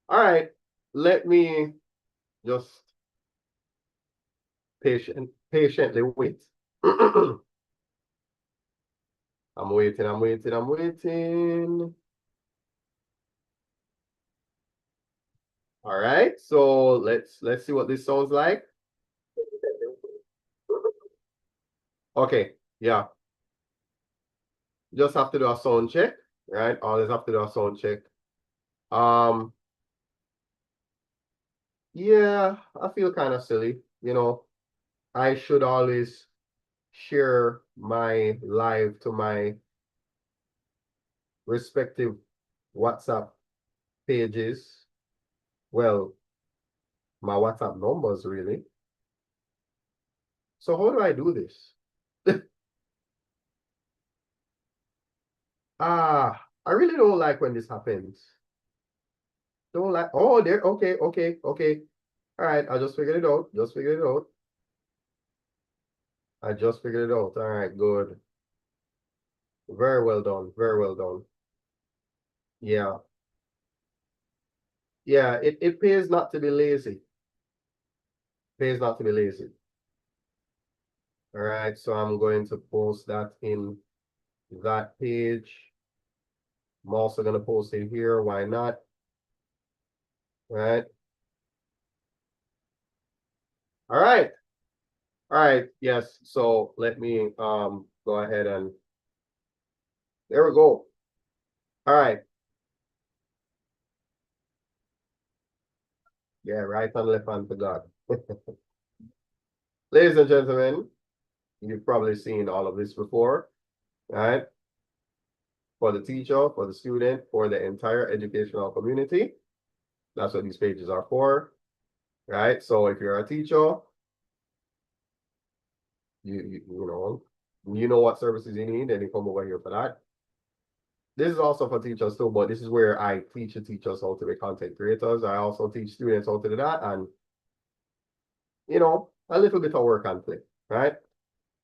All right, let me just patiently wait. I'm waiting. All right, so let's see what this sounds like. Okay, yeah. Just have to do a sound check, right? Always have to do a sound check. Um, yeah, I feel kind of silly, you know. I should always share my live to my respective WhatsApp pages. Well, my WhatsApp numbers really. So how do I do this? I really don't like when this happens. Don't like, oh, there, okay. All right, I just figured it out. Just figured it out. I just figured it out. All right, good. Very well done. Very well done. Yeah. Yeah, it pays not to be lazy. Pays not to be lazy. All right, so I'm going to post that in that page. I'm also going to post it here. Why not? All right. All right. All right. Yes. So let me go ahead and there we go. All right. Yeah, right and left hand to God. Ladies and gentlemen, you've probably seen all of this before, right? For the teacher, for the student, for the entire educational community. That's what these pages are for, right? So if you're a teacher, you know what services you need, and you come over here for that. This is also for teachers too, but this is where I teach the teachers how to be content creators. I also teach students how to do that, and a little bit of work and play, right?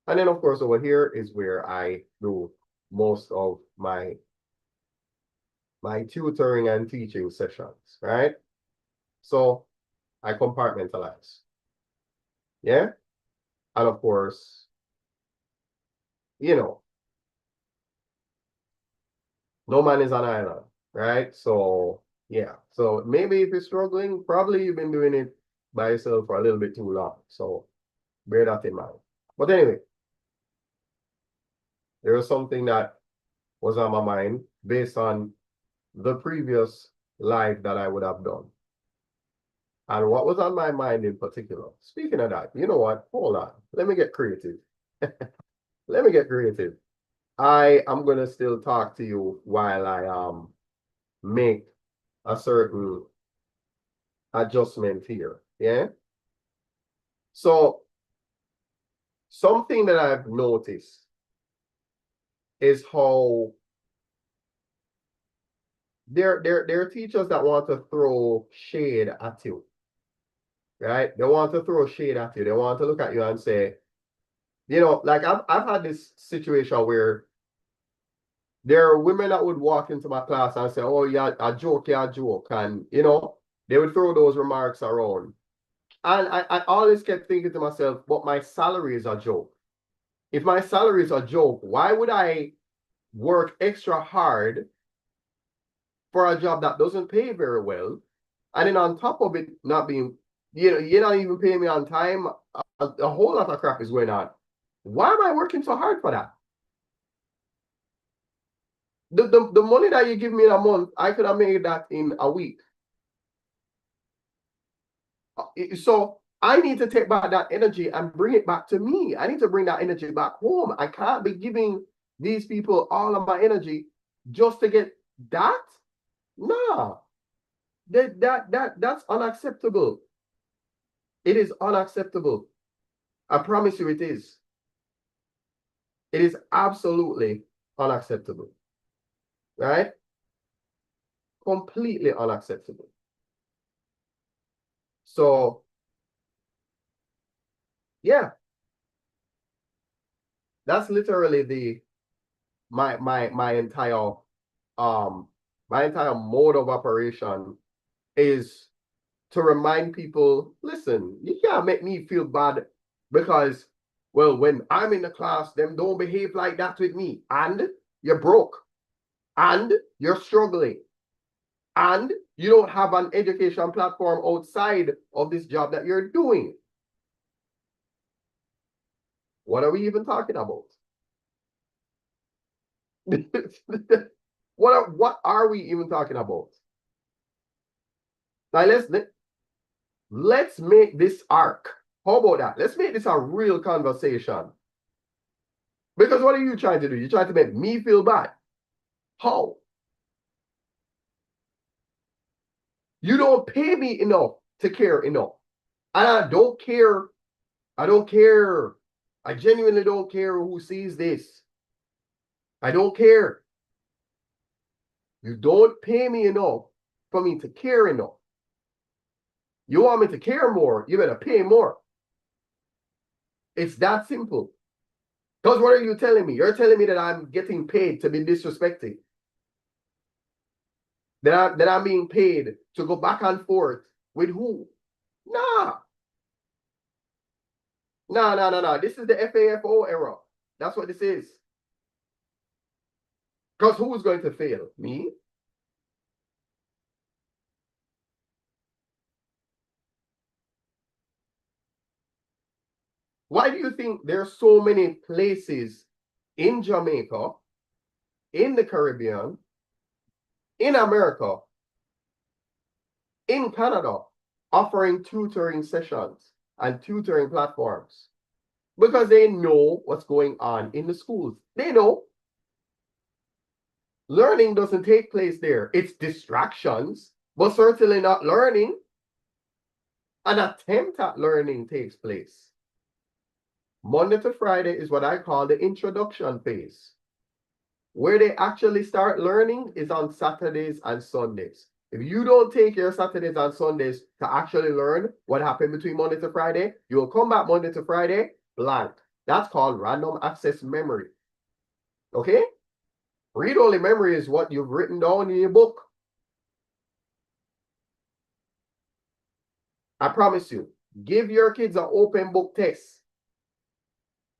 And then of course over here is where I do most of my tutoring and teaching sessions, right? So I compartmentalize. Yeah. And of course, you know, no man is an island, right? So yeah. So maybe if you're struggling, probably you've been doing it by yourself for a little bit too long. So bear that in mind. But anyway, there was something that was on my mind based on the previous live that I would have done. And what was on my mind in particular, speaking of that, you know what? Hold on. Let me get creative. Let me get creative. I am gonna still talk to you while I make a certain adjustment here. Yeah. So something that I've noticed is how there are teachers that want to throw shade at you, right? They want to throw shade at you. They want to look at you and say, like I've had this situation where there are women that would walk into my class and say, "Oh, yeah, a joke, yeah, a joke," and they would throw those remarks around. And I always kept thinking to myself, but my salary is a joke. If my salary is a joke, why would I work extra hard for a job that doesn't pay very well? And then on top of it not being, you're not even paying me on time, a whole lot of crap is going on. Why am I working so hard for that? The money that you give me in a month, I could have made that in a week. So I need to take back that energy and bring it back to me. I need to bring that energy back home. I can't be giving these people all of my energy just to get that. No, that's unacceptable. It is unacceptable. I promise you it is. It is absolutely unacceptable. Right? Completely unacceptable. So yeah, that's literally my entire um my entire mode of operation is to remind people, listen, you can't make me feel bad because, well, when I'm in the class, them don't behave like that with me. And you're broke. And you're struggling. And you don't have an education platform outside of this job that you're doing. What are we even talking about? What are we even talking about? Now let's make this arc. How about that? Let's make this a real conversation. Because what are you trying to do? You're trying to make me feel bad. How? You don't pay me enough to care enough. And I don't care. I don't care. I genuinely don't care who sees this. I don't care. You don't pay me enough for me to care enough. You want me to care more, you better pay more. It's that simple. Because what are you telling me? You're telling me that I'm getting paid to be disrespected. That I'm being paid to go back and forth with who? Nah. No. This is the FAFO era. That's what this is. Because who's going to fail? Me? Why do you think there's so many places in Jamaica, in the Caribbean, in America, in Canada, offering tutoring sessions and tutoring platforms? Because they know what's going on in the schools. They know. Learning doesn't take place there. It's distractions, but certainly not learning. An attempt at learning takes place. Monday to Friday is what I call the introduction phase. Where they actually start learning is on Saturdays and Sundays. If you don't take your Saturdays and Sundays to actually learn what happened between Monday to Friday, you will come back Monday to Friday blank. That's called random access memory. Okay? Read-only memory is what you've written down in your book. I promise you, give your kids an open book test.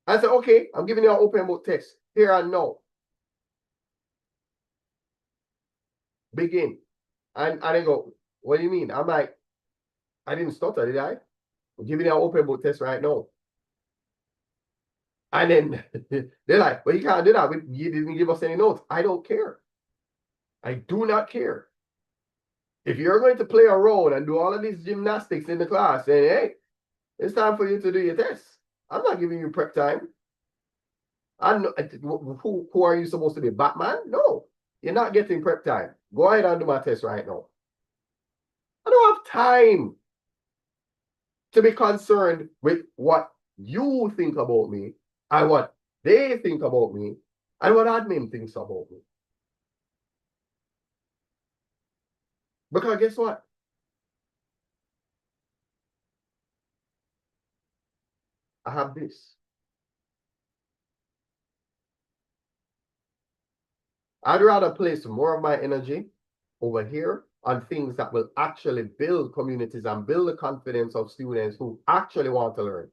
I say, okay, I'm giving you an open book test. Here and now. Begin. And they go, what do you mean? I'm like, I didn't stutter, did I? I'm giving you an open book test right now. And then they're like, well, you can't do that. You didn't give us any notes. I don't care. I do not care. If you're going to play around and do all of these gymnastics in the class, then hey, it's time for you to do your test. I'm not giving you prep time. Who are you supposed to be? Batman? No, you're not getting prep time. Go ahead and do my test right now. I don't have time to be concerned with what you think about me and what they think about me and what admin thinks about me. Because guess what? I have this. I'd rather place more of my energy over here on things that will actually build communities and build the confidence of students who actually want to learn.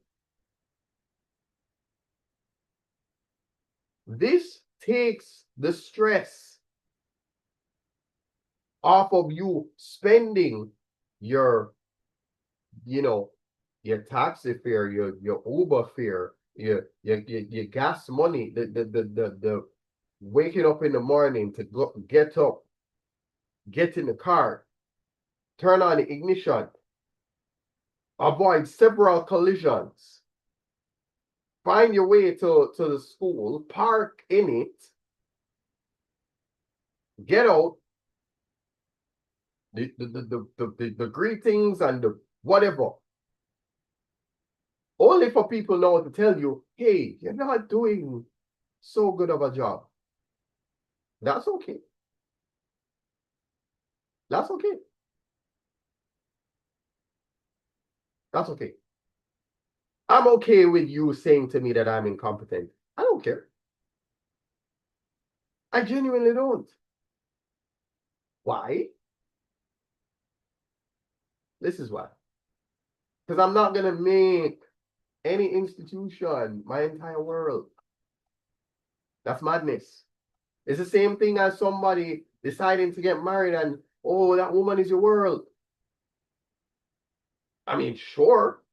This takes the stress off of you spending your, your taxi fare, your Uber fare, your gas money, the waking up in the morning to get up, get in the car, turn on the ignition, avoid several collisions, find your way to the school, park in it, get out, the greetings and the whatever. Only for people now to tell you, hey, you're not doing so good of a job. That's okay. That's okay. That's okay. I'm okay with you saying to me that I'm incompetent. I don't care. I genuinely don't. Why? This is why. Because I'm not gonna make any institution my entire world. That's madness. It's the same thing as somebody deciding to get married and, oh, that woman is your world. I mean, sure.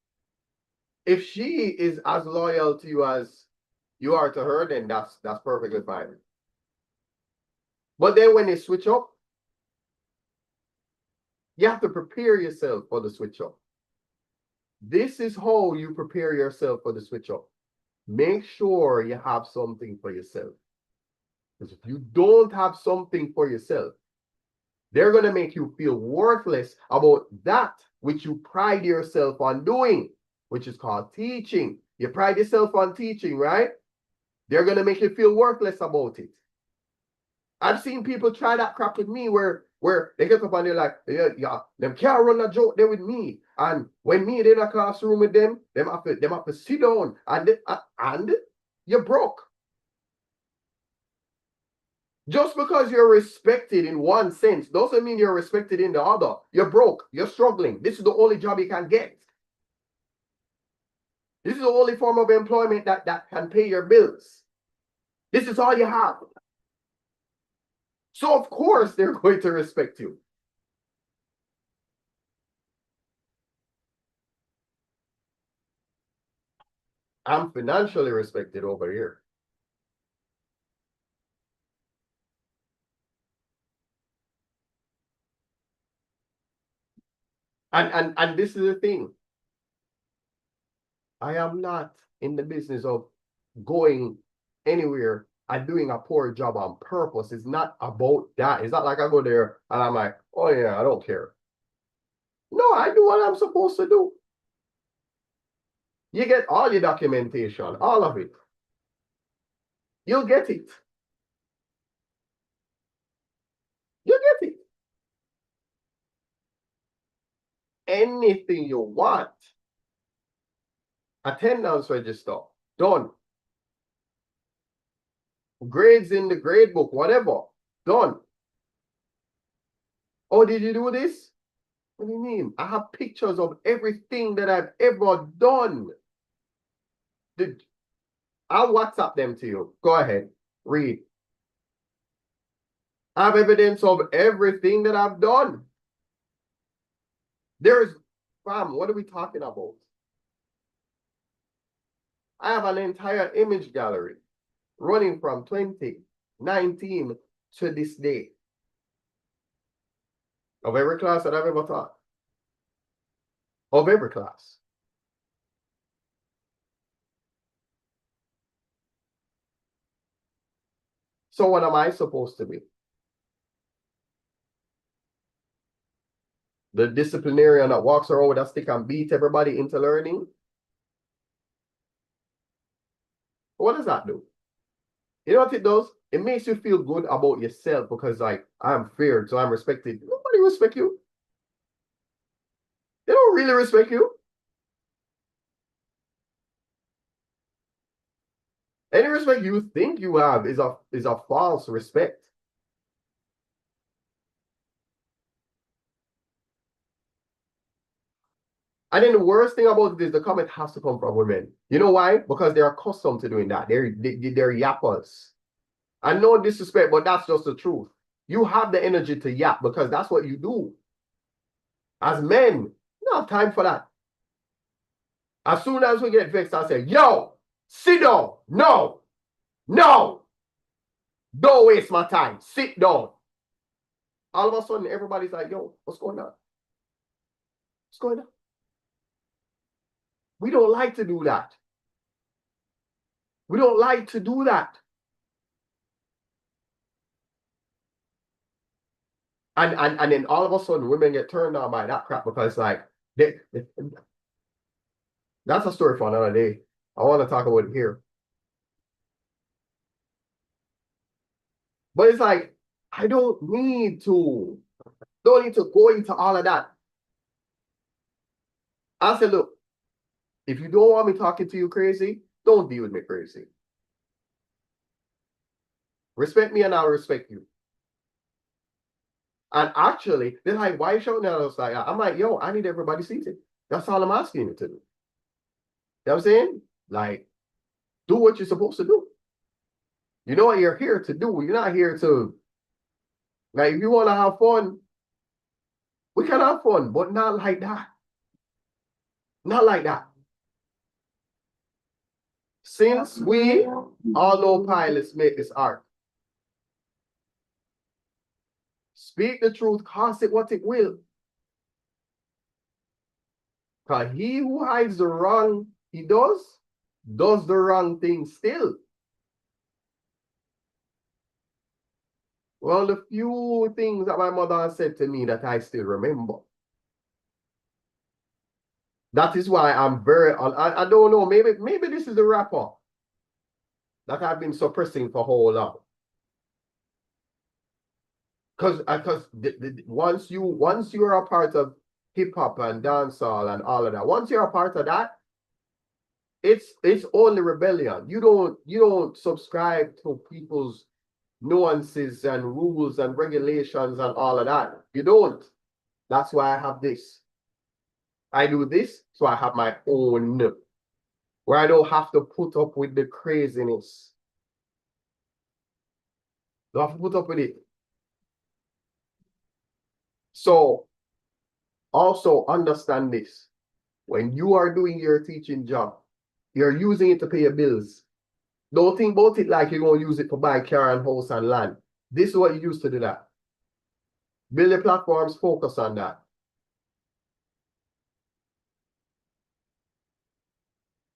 If she is as loyal to you as you are to her, then that's perfectly fine. But then when they switch up, you have to prepare yourself for the switch up. This is how you prepare yourself for the switch up. Make sure you have something for yourself. Because if you don't have something for yourself, they're going to make you feel worthless about that which you pride yourself on doing, which is called teaching. You pride yourself on teaching, right? They're going to make you feel worthless about it. I've seen people try that crap with me where they get up and they're like, yeah, them can't run a joke there with me. And when me in a classroom with them have to sit down and you're broke. Just because you're respected in one sense doesn't mean you're respected in the other. You're broke. You're struggling. This is the only job you can get. This is the only form of employment that can pay your bills. This is all you have. So of course they're going to respect you. I'm financially respected over here. And this is the thing. I am not in the business of going anywhere and doing a poor job on purpose. It's not about that. It's not like I go there and I'm like, oh yeah, I don't care. No, I do what I'm supposed to do. You get all your documentation, all of it. You'll get it. You'll get it. Anything you want. Attendance register, done. Grades in the grade book, whatever, done. Oh, did you do this? What do you mean? I have pictures of everything that I've ever done. I'll WhatsApp them to you. Go ahead, read. I have evidence of everything that I've done. There's, fam, what are we talking about? I have an entire image gallery running from 2019 to this day of every class that I've ever taught. Of every class. So what am I supposed to be? The disciplinarian that walks around with a stick and beat everybody into learning? What does that do? You know what it does? It makes you feel good about yourself because, like, I'm feared, so I'm respected. Nobody respect you. They don't really respect you. Any respect you think you have is a false respect. And then the worst thing about it is the comment has to come from women. You know why? Because they're accustomed to doing that. They're yappers. I know disrespect, but that's just the truth. You have the energy to yap because that's what you do. As men, you don't have time for that. As soon as we get vexed, I say, yo, sit down. No, no. Don't waste my time. Sit down. All of a sudden, everybody's like, yo, what's going on? What's going on? We don't like to do that. We don't like to do that. And then all of a sudden, women get turned on by that crap because, like, that's a story for another day. I want to talk about it here. But it's like, I don't need to go into all of that. I said, look, if you don't want me talking to you crazy, don't deal with me crazy. Respect me and I'll respect you. And actually, they're like, why are you shouting at us like that? I'm like, yo, I need everybody seated. That's all I'm asking you to do. You know what I'm saying? Like, do what you're supposed to do. You know what you're here to do. You're not here to, like, if you want to have fun, we can have fun, but not like that. Not like that. Since we all know pilots make this art, speak the truth, cost it what it will. Because he who hides the wrong he does the wrong thing still. Well, the few things that my mother has said to me that I still remember. That is why I'm very, I don't know, maybe this is the rapper that I've been suppressing for how long. Because once you're a part of hip hop and dancehall and all of that, once you're a part of that, it's only rebellion. You don't subscribe to people's nuances and rules and regulations and all of that. You don't. That's why I have this. I do this, so I have my own, where I don't have to put up with the craziness. Don't have to put up with it. So also understand this. When you are doing your teaching job, you're using it to pay your bills. Don't think about it like you're going to use it to buy car and house and land. This is what you used to do that. Build your platforms, focus on that.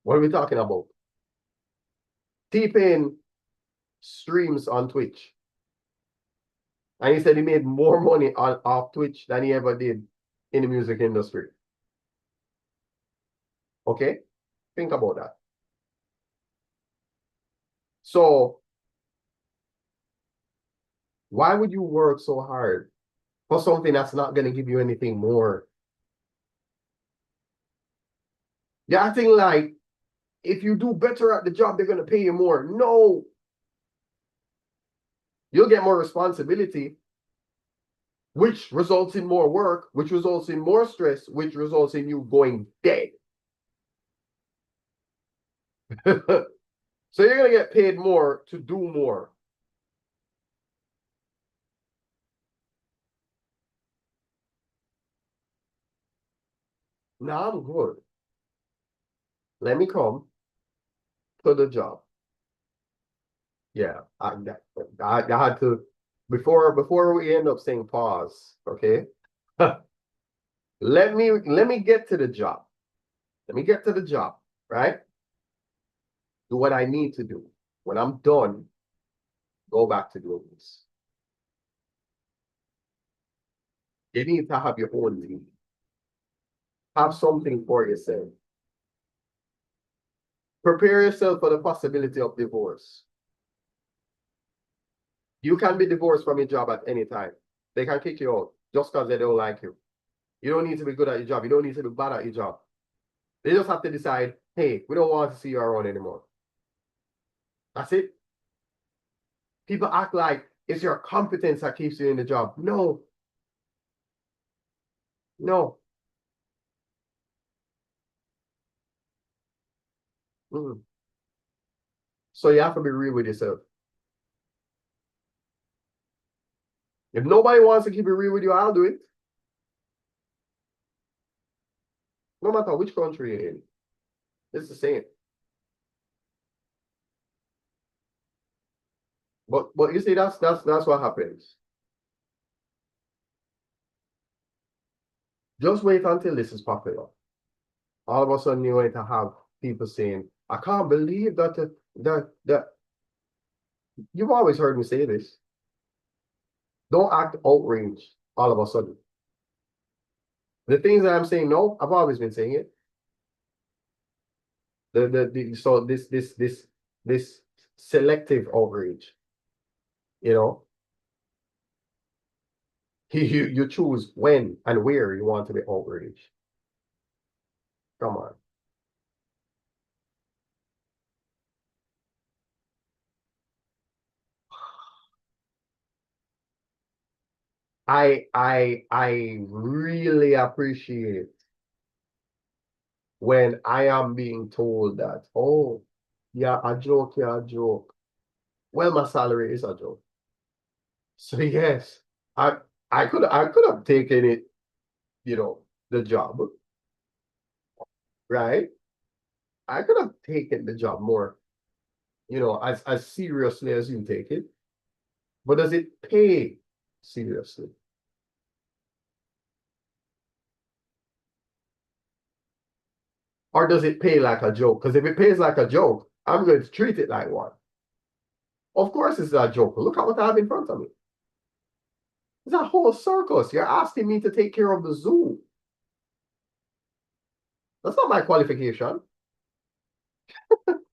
What are we talking about? T-Pain streams on Twitch. And he said he made more money off Twitch than he ever did in the music industry. Okay? Think about that. So, why would you work so hard for something that's not going to give you anything more? Yeah, I think like, if you do better at the job, they're going to pay you more. No. You'll get more responsibility, which results in more work, which results in more stress, which results in you going dead. So you're going to get paid more to do more. Now I'm good. Let me come to the job. Yeah, I had to, before we end up saying pause, okay? Let me get to the job. Let me get to the job, right? Do what I need to do. When I'm done, go back to doing this. You need to have your own team. Have something for yourself. Prepare yourself for the possibility of divorce. You can be divorced from your job at any time. They can kick you out just because they don't like you. You don't need to be good at your job. You don't need to be bad at your job. They just have to decide, hey, we don't want to see you around anymore. That's it. People act like it's your competence that keeps you in the job. No. No. Mm. So you have to be real with yourself. If nobody wants to keep it real with you, I'll do it. No matter which country you're in. It's the same. But you see, that's what happens. Just wait until this is popular. All of a sudden you're going to have people saying, I can't believe that you've always heard me say this. Don't act outraged all of a sudden. The things that I'm saying, no, I've always been saying it. So this selective outrage, you know, you choose when and where you want to be outraged. Come on. I really appreciate when I am being told that, oh, yeah, a joke, yeah, a joke. Well, my salary is a joke. So yes, I I could have taken it, the job, right? I could have taken the job more, as seriously as you take it. But does it pay seriously? Or does it pay like a joke? Because if it pays like a joke, I'm going to treat it like one. Of course it's a joke. Look at what I have in front of me. It's a whole circus. You're asking me to take care of the zoo. That's not my qualification.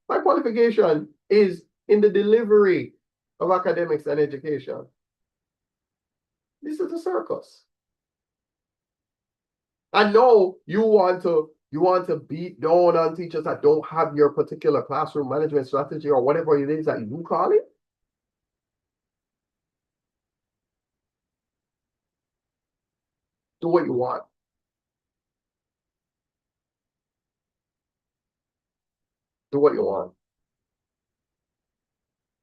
My qualification is in the delivery of academics and education. This is a circus. I know you want to beat down on teachers that don't have your particular classroom management strategy or whatever it is that you call it. Do what you want. Do what you want.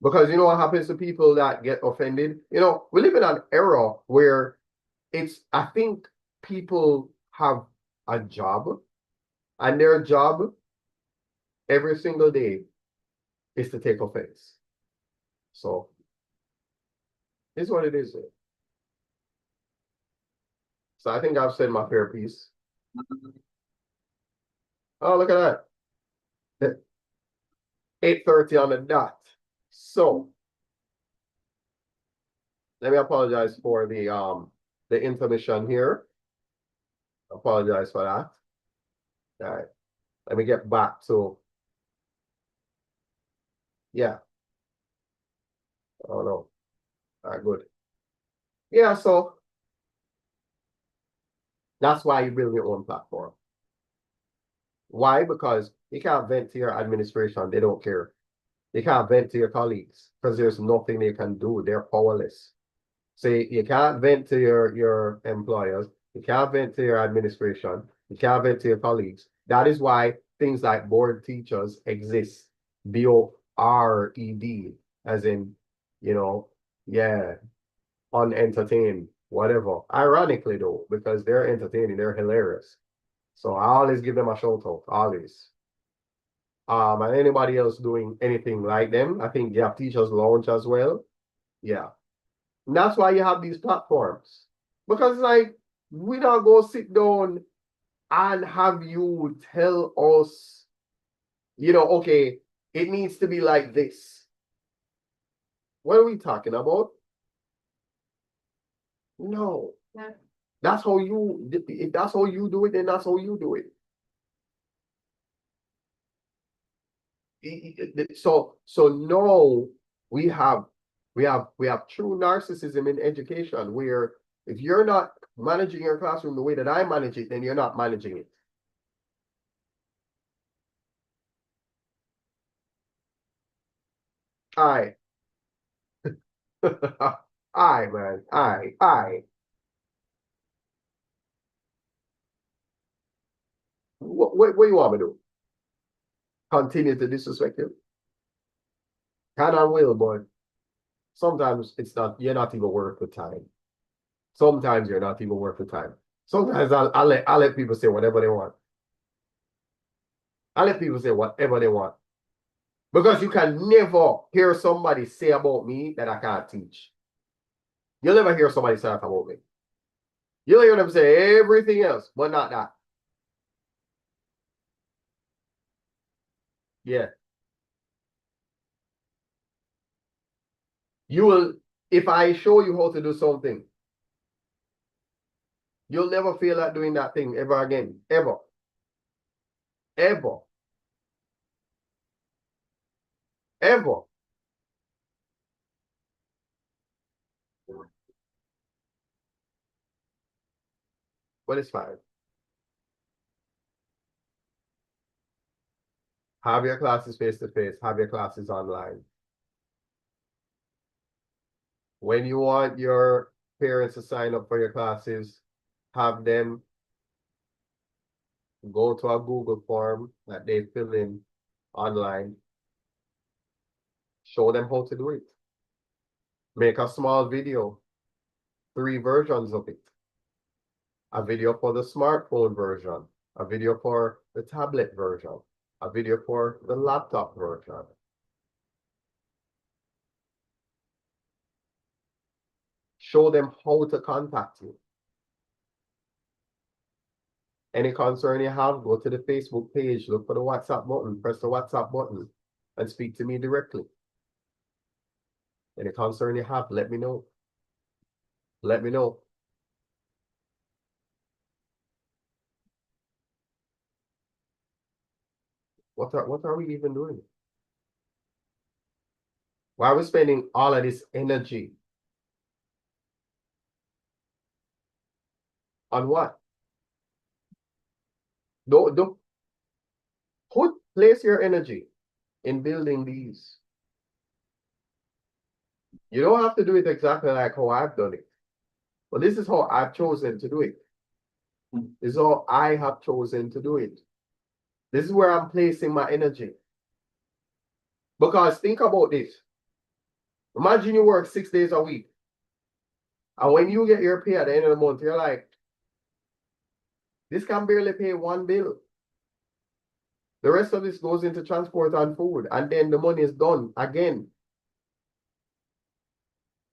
Because you know what happens to people that get offended? We live in an era where I think people have a job, and their job every single day is to take offense. So it's what it is. So I think I've said my fair piece. Oh, look at that. 8:30 on the dot. So let me apologize for the intermission here. Apologize for that. All right. Let me get back to, yeah. Oh no. All right, good. Yeah, so that's why you build your own platform. Why? Because you can't vent to your administration. They don't care. You can't vent to your colleagues because there's nothing they can do. They're powerless. So you can't vent to your employers. You can't vent to your administration. You can't vent to your colleagues. That is why things like board teachers exist. BORED, as in, yeah, unentertained, whatever. Ironically though, because they're entertaining, they're hilarious. So I always give them a shout out, always. And anybody else doing anything like them, I think you have teachers launch as well. Yeah. And that's why you have these platforms. Because it's like, we don't go sit down and have you tell us, okay, it needs to be like this. What are we talking about? No. Yeah. If that's how you do it, then that's how you do it. So no, we have we have true narcissism in education where if you're not managing your classroom the way that I manage it, then you're not managing it. I I man, I. What you want me to do? Continue to disrespect him? Can and will, but sometimes you're not even worth the time. Sometimes you're not even worth the time. Sometimes I'll let people say whatever they want. I let people say whatever they want. Because you can never hear somebody say about me that I can't teach. You'll never hear somebody say that about me. You'll hear them say everything else, but not that. Yeah. You will, if I show you how to do something, you'll never feel like doing that thing ever again. Ever. Ever. Ever. But it's fine. Have your classes face to face, have your classes online. When you want your parents to sign up for your classes, have them go to a Google form that they fill in online, show them how to do it. Make a small video, 3 versions of it. A video for the smartphone version, a video for the tablet version, a video for the laptop version. Show them how to contact you. Any concern you have, go to the Facebook page, look for the WhatsApp button, press the WhatsApp button, and speak to me directly. Any concern you have, let me know. Let me know. What are we even doing? Why are we spending all of this energy? On what? Don't place your energy in building these. You don't have to do it exactly like how I've done it. But this is how I've chosen to do it. This is how I have chosen to do it. This is where I'm placing my energy. Because think about this. Imagine you work 6 days a week. And when you get your pay at the end of the month, you're like, this can barely pay 1 bill. The rest of this goes into transport and food. And then the money is done again.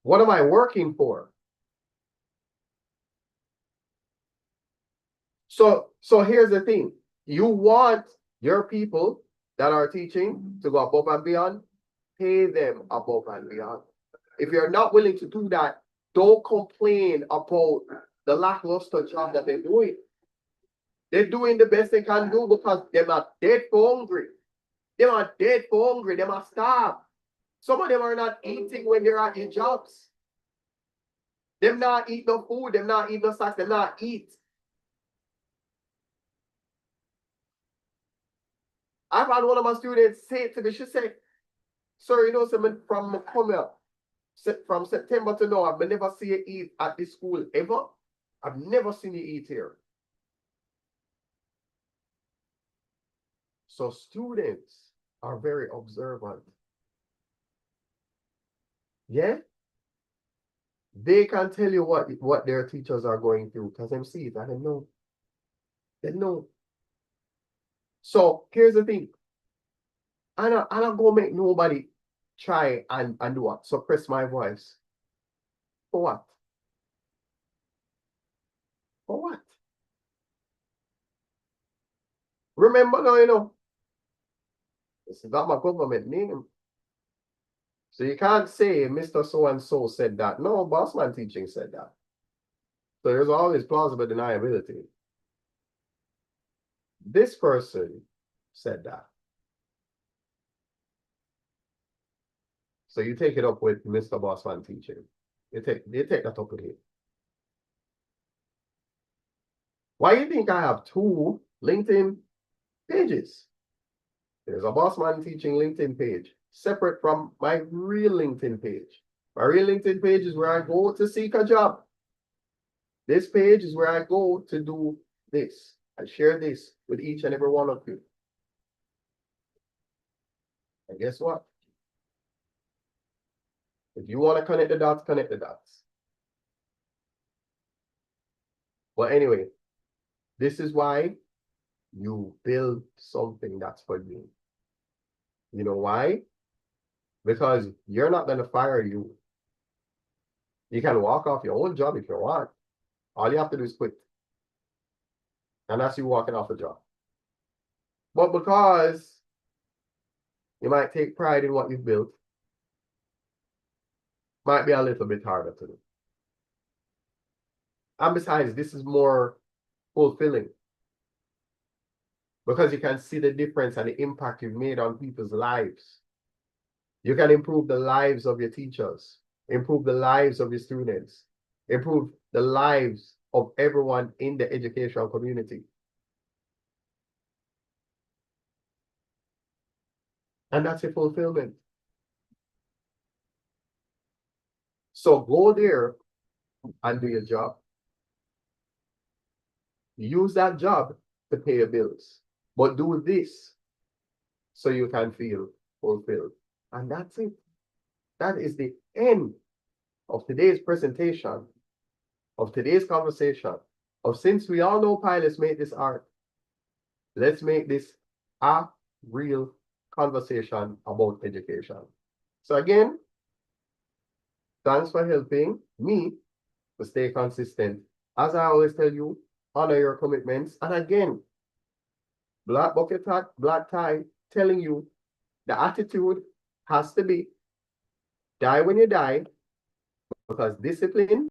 What am I working for? So here's the thing. You want your people that are teaching to go above and beyond, pay them above and beyond. If you're not willing to do that, don't complain about the lackluster job that they're doing. They're doing the best they can do because they're not dead for hungry. They're not dead for hungry. They're not starved. Some of them are not eating when they're at their jobs. They're not eating no food. They're not eating no snacks. They're not eat. I've had one of my students say it to me. She said, sir, you know, from from September to now, I've never seen you eat at this school ever. I've never seen you eat here. So students are very observant. Yeah? They can tell you what their teachers are going through because they see it and they know. They know. So here's the thing. I'm not going to make nobody try and do what? Suppress my voice. For what? For what? Remember now, you know, it's not my government name. So you can't say Mr. So-and-so said that. No, Bossman Teaching said that. So there's always plausible deniability. This person said that. So you take it up with Mr. Bossman Teaching. You take that up with him. Why do you think I have 2 LinkedIn pages? There's a Bossman Teaching LinkedIn page, separate from my real LinkedIn page. My real LinkedIn page is where I go to seek a job. This page is where I go to do this. I share this with each and every one of you. And guess what? If you want to connect the dots, connect the dots. But anyway, this is why you build something that's for you. You know why? Because you're not going to fire you. You can walk off your own job if you want. All you have to do is quit. And that's you walking off a job. But because you might take pride in what you've built, might be a little bit harder to do. And besides, this is more fulfilling. Because you can see the difference and the impact you've made on people's lives. You can improve the lives of your teachers, improve the lives of your students, improve the lives of everyone in the educational community. And that's a fulfillment. So go there and do your job. Use that job to pay your bills. But do this so you can feel fulfilled. And that's it. That is the end of today's presentation, of today's conversation, of since we all know pilots make this art, let's make this a real conversation about education. So again, thanks for helping me to stay consistent. As I always tell you, honor your commitments. And again, black bucket hat, black tie, telling you the attitude has to be die when you die, because discipline